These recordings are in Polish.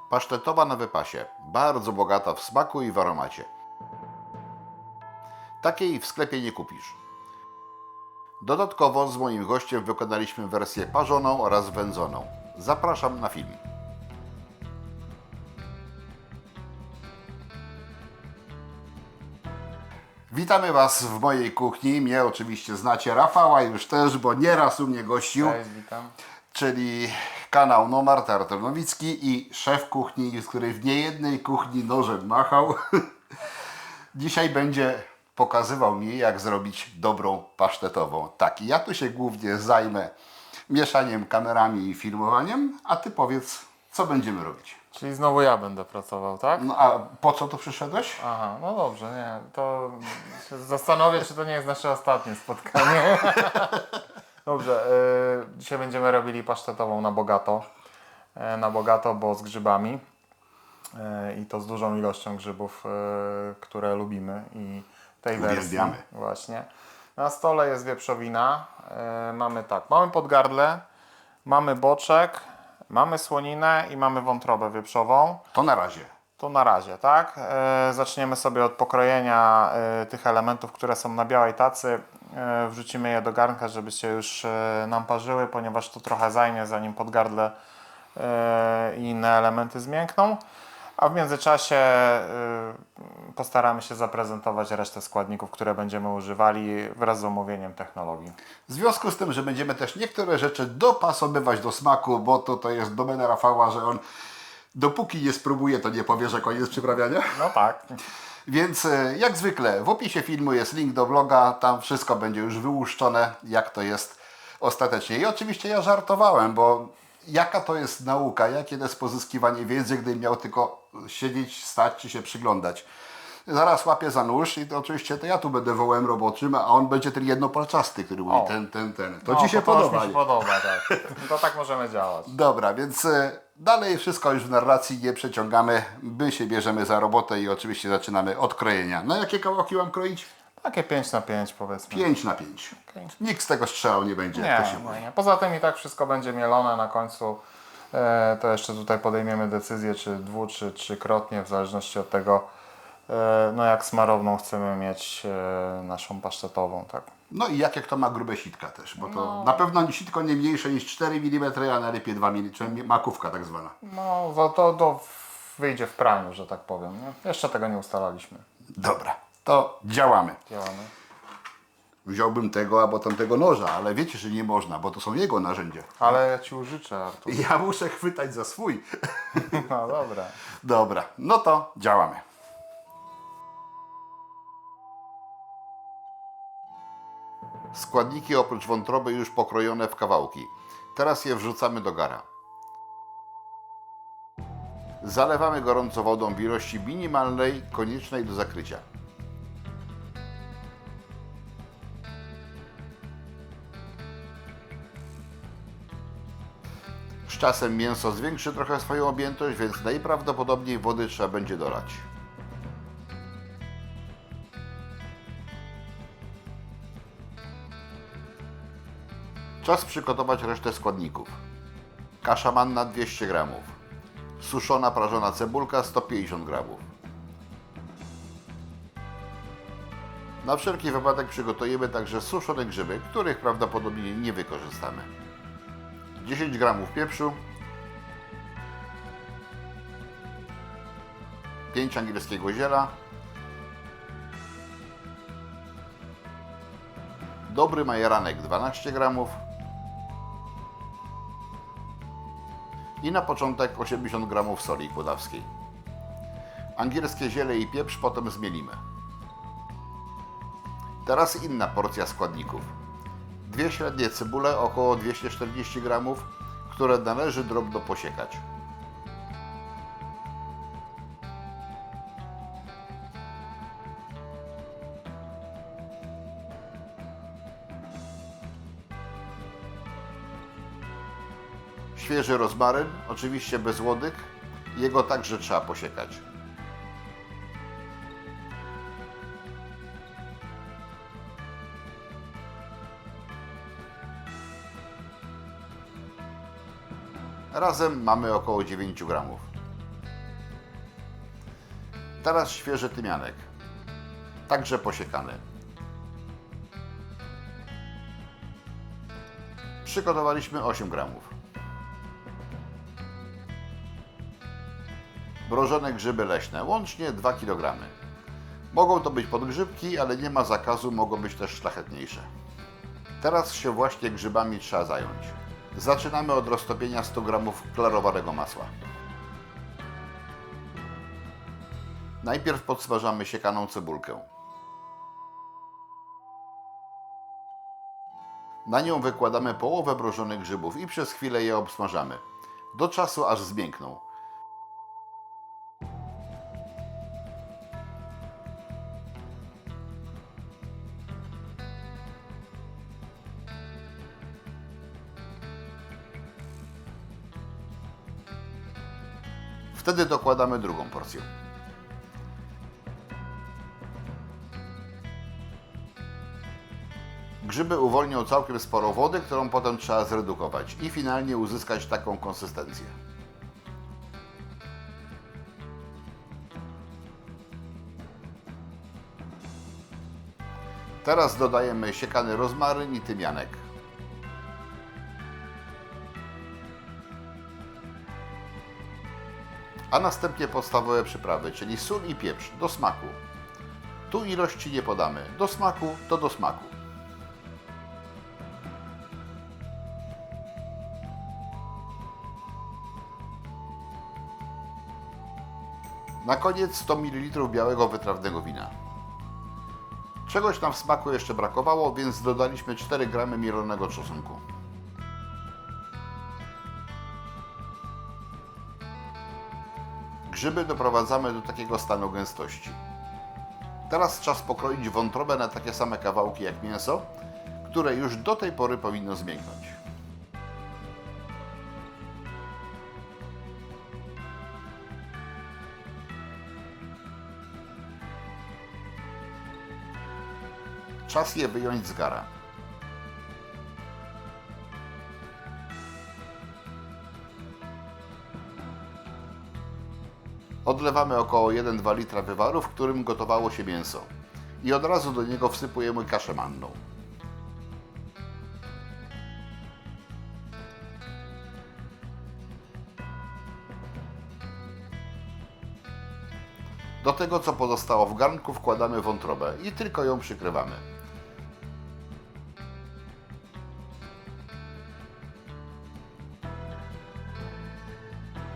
Pasztetowa na wypasie, bardzo bogata w smaku i w aromacie. Takiej w sklepie nie kupisz. Dodatkowo z moim gościem wykonaliśmy wersję parzoną oraz wędzoną. Zapraszam na film. Witamy Was w mojej kuchni. Mnie oczywiście znacie, Rafała już też, bo nieraz u mnie gościł. Cześć, witam. Czyli kanał Nomar Tarnowicki i szef kuchni, z której w niejednej kuchni nożem machał. Dzisiaj będzie pokazywał mi, jak zrobić dobrą pasztetową. Tak, ja tu się głównie zajmę mieszaniem, kamerami i filmowaniem, a Ty powiedz, co będziemy robić. Czyli znowu ja będę pracował, tak? No a po co tu przyszedłeś? Aha, no dobrze, nie, to się zastanowię, czy to nie jest nasze ostatnie spotkanie. Dobrze, dzisiaj będziemy robili pasztetową na bogato. Na bogato, bo z grzybami. I to z dużą ilością grzybów, które lubimy. I w tej wersji Uwielbiamy. właśnie. Na stole jest wieprzowina. Mamy tak, mamy podgardle, mamy boczek, mamy słoninę i mamy wątrobę wieprzową. To na razie. To na razie, tak? Zaczniemy sobie od pokrojenia tych elementów, które są na białej tacy. Wrzucimy je do garnka, żeby się już nam parzyły, ponieważ to trochę zajmie, zanim podgardle i inne elementy zmiękną. A w międzyczasie postaramy się zaprezentować resztę składników, które będziemy używali wraz z omówieniem technologii. W związku z tym, że będziemy też niektóre rzeczy dopasowywać do smaku, bo to jest domena Rafała, że on dopóki nie spróbuje, to nie powie, że koniec przyprawiania. No tak. Więc jak zwykle w opisie filmu jest link do vloga, tam wszystko będzie już wyłuszczone, jak to jest ostatecznie. I oczywiście ja żartowałem, bo jaka to jest nauka, jakie to jest pozyskiwanie wiedzy, gdybym miał tylko siedzieć, stać czy się przyglądać. Zaraz łapię za nóż i to oczywiście to ja tu będę wołem roboczym, a on będzie ten jednopalczasty, który mówi ten. To Ci się to podoba. mi się podoba, tak. To tak możemy działać. Dobra, więc dalej wszystko już w narracji nie przeciągamy. My się bierzemy za robotę i oczywiście zaczynamy od krojenia. Na jakie kałaki mam kroić? Takie 5×5 powiedzmy. 5×5. Okay. Nikt z tego strzału nie będzie, jak to się mówi. Nie. Poza tym i tak wszystko będzie mielone na końcu. To jeszcze tutaj podejmiemy decyzję, czy czy trzykrotnie, w zależności od tego, no jak smarowną chcemy mieć naszą pasztetową, tak. No i jakie kto ma grube sitka też, bo to na pewno sitko nie mniejsze niż 4 mm, a najlepiej 2 mm, czyli makówka tak zwana. No to wyjdzie w praniu, że tak powiem. Nie? Jeszcze tego nie ustalaliśmy. Dobra, to działamy. Działamy. Wziąłbym tego albo tamtego noża, ale wiecie, że nie można, bo to są jego narzędzia. Ale ja Ci użyczę, Artur. Ja muszę chwytać za swój. No dobra. Dobra, no to działamy. Składniki oprócz wątroby już pokrojone w kawałki. Teraz je wrzucamy do gara. Zalewamy gorącą wodą w ilości minimalnej, koniecznej do zakrycia. Z czasem mięso zwiększy trochę swoją objętość, więc najprawdopodobniej wody trzeba będzie dolać. Czas przygotować resztę składników. Kasza manna 200 g. Suszona prażona cebulka 150 g. Na wszelki wypadek przygotujemy także suszone grzyby, których prawdopodobnie nie wykorzystamy. 10 g pieprzu, 5 angielskiego ziela, dobry majeranek 12 g i na początek 80 g soli kłodawskiej. Angielskie ziele i pieprz potem zmielimy. Teraz inna porcja składników. Dwie średnie cebule, około 240 g, które należy drobno posiekać. Świeży rozmaryn, oczywiście bez łodyg, jego także trzeba posiekać. Razem mamy około 9 gramów. Teraz świeży tymianek, także posiekany. Przygotowaliśmy 8 gramów. Mrożone grzyby leśne, łącznie 2 kg. Mogą to być podgrzybki, ale nie ma zakazu, mogą być też szlachetniejsze. Teraz się właśnie grzybami trzeba zająć. Zaczynamy od roztopienia 100 g klarowanego masła. Najpierw podsmażamy siekaną cebulkę. Na nią wykładamy połowę mrożonych grzybów i przez chwilę je obsmażamy, do czasu aż zmiękną. Wtedy dokładamy drugą porcję. Grzyby uwolnią całkiem sporo wody, którą potem trzeba zredukować i finalnie uzyskać taką konsystencję. Teraz dodajemy siekany rozmaryn i tymianek. A następnie podstawowe przyprawy, czyli sól i pieprz do smaku. Tu ilości nie podamy, do smaku to do smaku. Na koniec 100 ml białego wytrawnego wina. Czegoś nam w smaku jeszcze brakowało, więc dodaliśmy 4 g mielonego czosnku. Grzyby doprowadzamy do takiego stanu gęstości. Teraz czas pokroić wątrobę na takie same kawałki jak mięso, które już do tej pory powinno zmięknąć. Czas je wyjąć z gara. Odlewamy około 1-2 litra wywaru, w którym gotowało się mięso. I od razu do niego wsypujemy kaszę manną. Do tego, co pozostało w garnku, wkładamy wątrobę i tylko ją przykrywamy.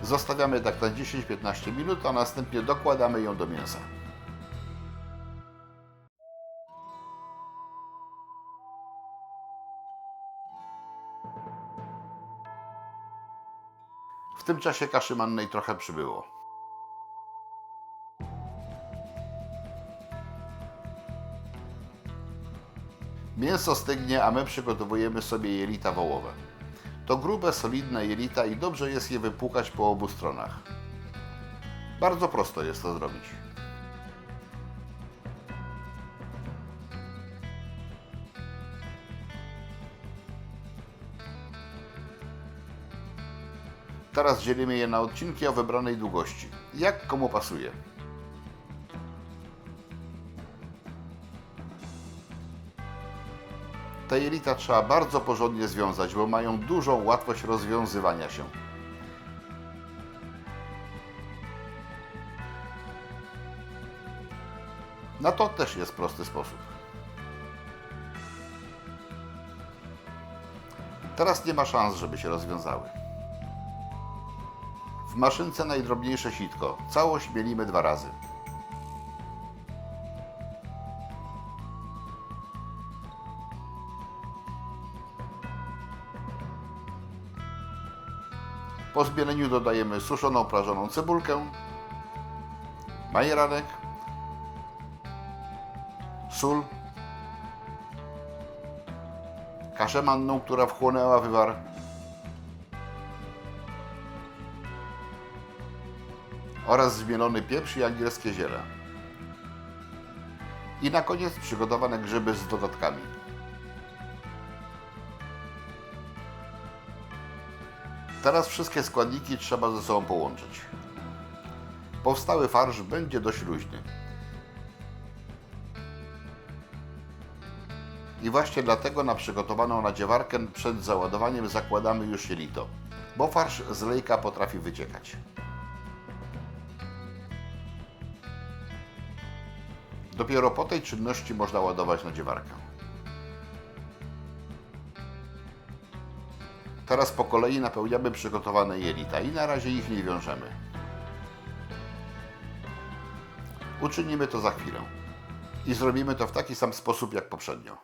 Zostawiamy tak na 10-15 minut, a następnie dokładamy ją do mięsa. W tym czasie kaszy mannej trochę przybyło. Mięso stygnie, a my przygotowujemy sobie jelita wołowe. To grube, solidne jelita i dobrze jest je wypłukać po obu stronach. Bardzo prosto jest to zrobić. Teraz dzielimy je na odcinki o wybranej długości, jak komu pasuje. Te jelita trzeba bardzo porządnie związać, bo mają dużą łatwość rozwiązywania się. Na to też jest prosty sposób. Teraz nie ma szans, żeby się rozwiązały. W maszynce najdrobniejsze sitko. Całość mielimy 2 razy. Po zmieleniu dodajemy suszoną, prażoną cebulkę, majeranek, sól, kaszę manną, która wchłonęła wywar, oraz zmielony pieprz i angielskie ziele. I na koniec przygotowane grzyby z dodatkami. Teraz wszystkie składniki trzeba ze sobą połączyć. Powstały farsz będzie dość luźny. I właśnie dlatego na przygotowaną nadziewarkę przed załadowaniem zakładamy już jelito, bo farsz z lejka potrafi wyciekać. Dopiero po tej czynności można ładować nadziewarkę. Teraz po kolei napełniamy przygotowane jelita i na razie ich nie wiążemy. Uczynimy to za chwilę. I zrobimy to w taki sam sposób jak poprzednio.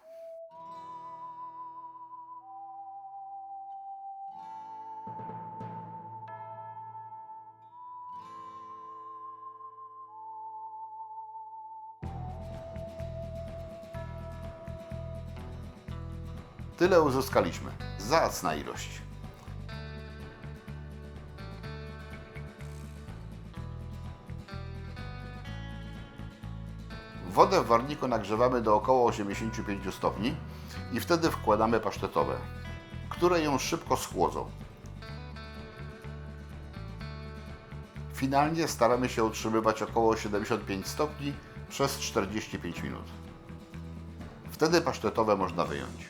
Tyle uzyskaliśmy. Zacna ilość. Wodę w warniku nagrzewamy do około 85 stopni i wtedy wkładamy pasztetowe, które ją szybko schłodzą. Finalnie staramy się utrzymywać około 75 stopni przez 45 minut. Wtedy pasztetowe można wyjąć.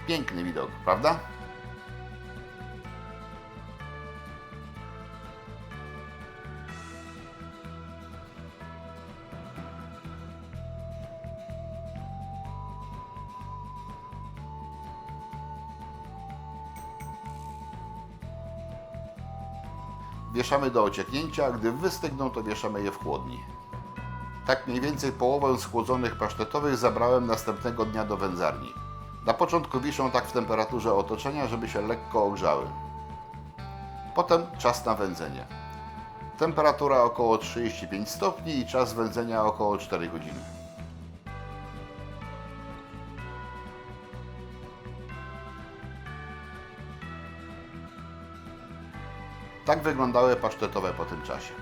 Piękny widok, prawda? Wieszamy do ocieknięcia, a gdy wystygną, to wieszamy je w chłodni. Tak mniej więcej połowę schłodzonych pasztetowych zabrałem następnego dnia do wędzarni. Na początku wiszą tak w temperaturze otoczenia, żeby się lekko ogrzały. Potem czas na wędzenie. Temperatura około 35 stopni i czas wędzenia około 4 godziny. Tak wyglądały pasztetowe po tym czasie.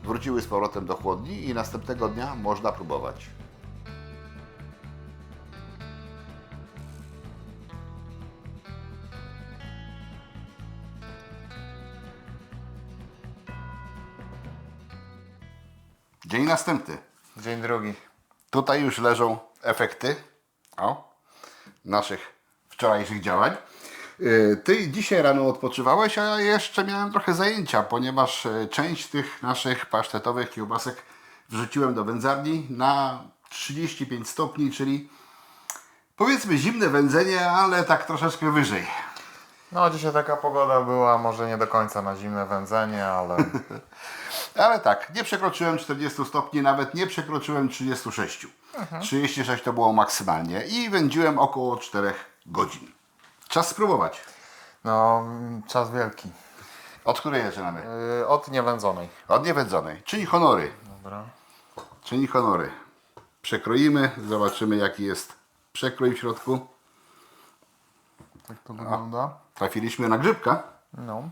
Wróciły z powrotem do chłodni i następnego dnia można próbować. Dzień następny. Dzień drugi. Tutaj już leżą efekty naszych wczorajszych działań. Ty dzisiaj rano odpoczywałeś, a ja jeszcze miałem trochę zajęcia, ponieważ część tych naszych pasztetowych kiełbasek wrzuciłem do wędzarni na 35 stopni, czyli powiedzmy zimne wędzenie, ale tak troszeczkę wyżej. No dzisiaj taka pogoda była, może nie do końca na zimne wędzenie, ale Ale tak, nie przekroczyłem 40 stopni, nawet nie przekroczyłem 36. 36 to było maksymalnie i wędziłem około 4 godzin. Czas spróbować. no czas wielki. Od której zaczynamy? Od niewędzonej. Od niewędzonej, czyli honory. Dobra. Czyli honory. Przekroimy, zobaczymy jaki jest przekrój w środku. Tak to wygląda. Trafiliśmy na grzybka. No.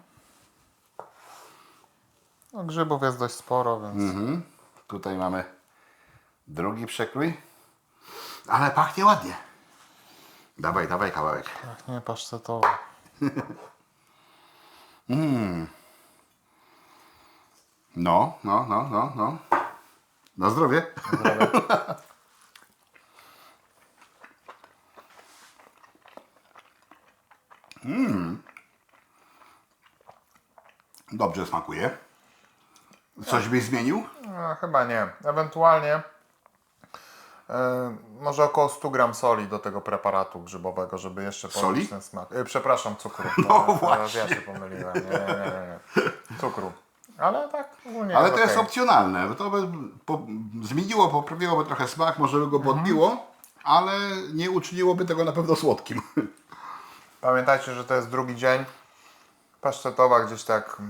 No grzybów jest dość sporo, więc... Tutaj mamy drugi przekrój. Ale pachnie ładnie. Dawaj, dawaj kawałek. Tak, nie pasztetowo. No. Na zdrowie. Dobrze smakuje. Coś byś zmienił? No, chyba nie. Ewentualnie może około 100 gram soli do tego preparatu grzybowego, żeby jeszcze Soli? podnieść ten smak. Przepraszam, cukru. No Teraz ja właśnie. się pomyliłem. Nie. Cukru. Ale tak ogólnie Ale to jest okej. opcjonalne. To by zmieniło, poprawiłoby trochę smak, może by go podbiło, ale nie uczyniłoby tego na pewno słodkim. Pamiętajcie, że to jest drugi dzień. Pasztetowa gdzieś tak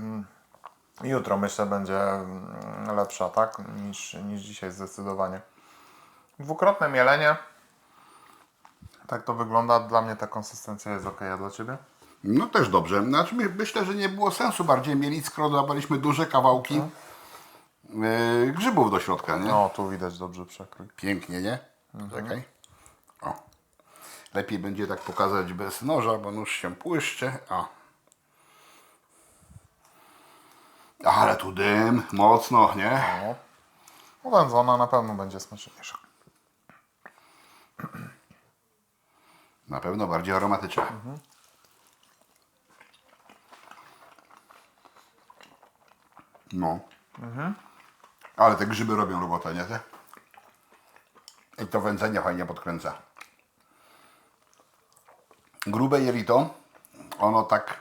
jutro myślę będzie lepsza, tak? Niż dzisiaj zdecydowanie. Dwukrotne mielenie. Tak to wygląda. Dla mnie ta konsystencja jest ok, a dla Ciebie? No też dobrze. Znaczy myślę, że nie było sensu bardziej mielić, skoro dawaliśmy duże kawałki grzybów do środka, nie? No, tu widać dobrze przekrój. Pięknie, nie? Czekaj. O. Lepiej będzie tak pokazać bez noża, bo nóż się błyszczy. O. Ale tu dym, mocno, nie? No. Uwędzona na pewno będzie smaczniejsza. Na pewno bardziej aromatyczna. No. Ale te grzyby robią robotę, nie te? I to wędzenie fajnie podkręca. Grube jelito, ono tak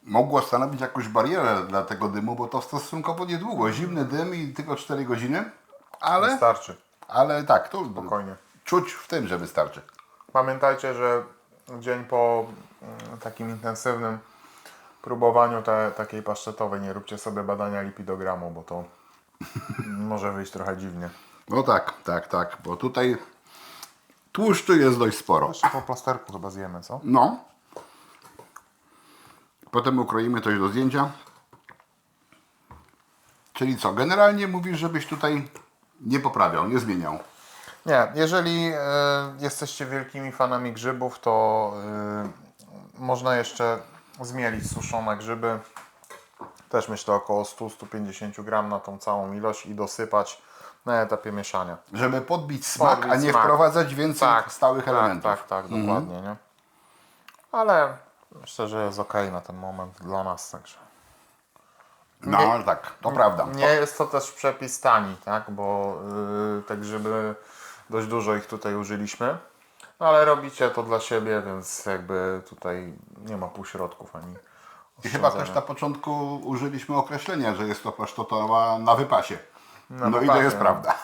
mogło stanowić jakąś barierę dla tego dymu, bo to stosunkowo niedługo. Zimny dym i tylko 4 godziny, Wystarczy. ale tak, to Spokojnie. czuć w tym, że wystarczy. Pamiętajcie, że dzień po takim intensywnym próbowaniu takiej pasztetowej nie róbcie sobie badania lipidogramu, bo to może wyjść trochę dziwnie. No tak, bo tutaj tłuszczu jest dość sporo. Jeszcze po plasterku chyba zjemy, co? No. Potem ukroimy coś do zdjęcia. Czyli co, generalnie mówisz, żebyś tutaj nie poprawiał, nie zmieniał. Nie, jeżeli jesteście wielkimi fanami grzybów, to można jeszcze zmielić suszone grzyby. Też myślę około 100-150 gram na tą całą ilość i dosypać na etapie mieszania. Żeby podbić smak, Podbić a nie smak. wprowadzać więcej stałych elementów. Tak, dokładnie, nie? Ale myślę, że jest ok na ten moment dla nas, także. No, ale tak, to prawda. Nie jest to też przepis tani, tak? Bo te grzyby, dość dużo ich tutaj użyliśmy. No, ale robicie to dla siebie, więc jakby tutaj nie ma półśrodków ani I chyba oszczędzania. też na początku użyliśmy określenia, że jest to pasztetowa na wypasie. No i to wypasie, jest no. prawda.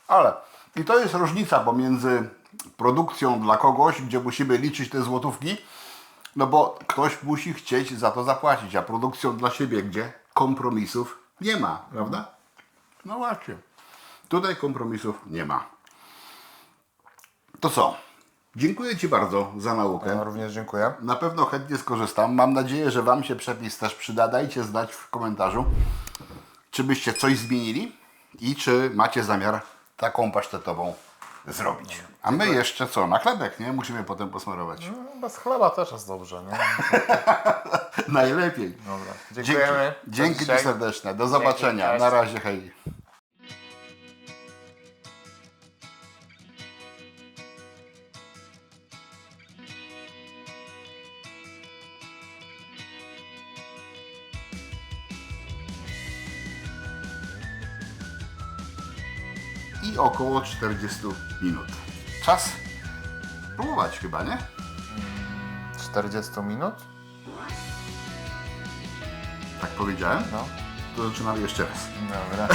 Ale i to jest różnica pomiędzy produkcją dla kogoś, gdzie musimy liczyć te złotówki, no bo ktoś musi chcieć za to zapłacić, a produkcją dla siebie, gdzie kompromisów nie ma, prawda? No właśnie. Tutaj kompromisów nie ma. To co? Dziękuję Ci bardzo za naukę. Ja również dziękuję. Na pewno chętnie skorzystam. Mam nadzieję, że Wam się przepis też przyda. Dajcie znać w komentarzu, czy byście coś zmienili i czy macie zamiar taką pasztetową zrobić. A my jeszcze co? Na chlebek, nie? Musimy potem posmarować. No, bez chleba też jest dobrze, nie? Najlepiej. Dobra. Dziękujemy. Dzięki Dzisiaj. Ci serdeczne. Do zobaczenia. cześć. Na razie, hej. I około 40 minut. Czas próbować chyba, nie? 40 minut? Tak powiedziałem? No. To zaczynamy jeszcze raz. Dobra.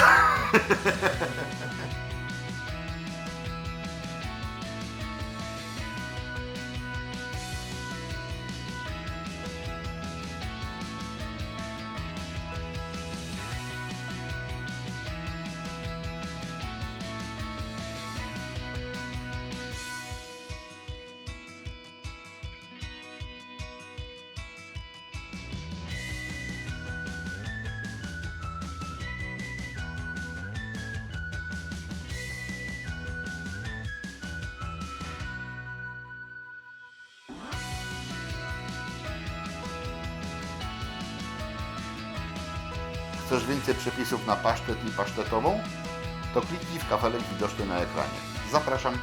Chcesz więcej przepisów na pasztet i pasztetową? To kliknij w kafelek widoczny na ekranie. Zapraszam.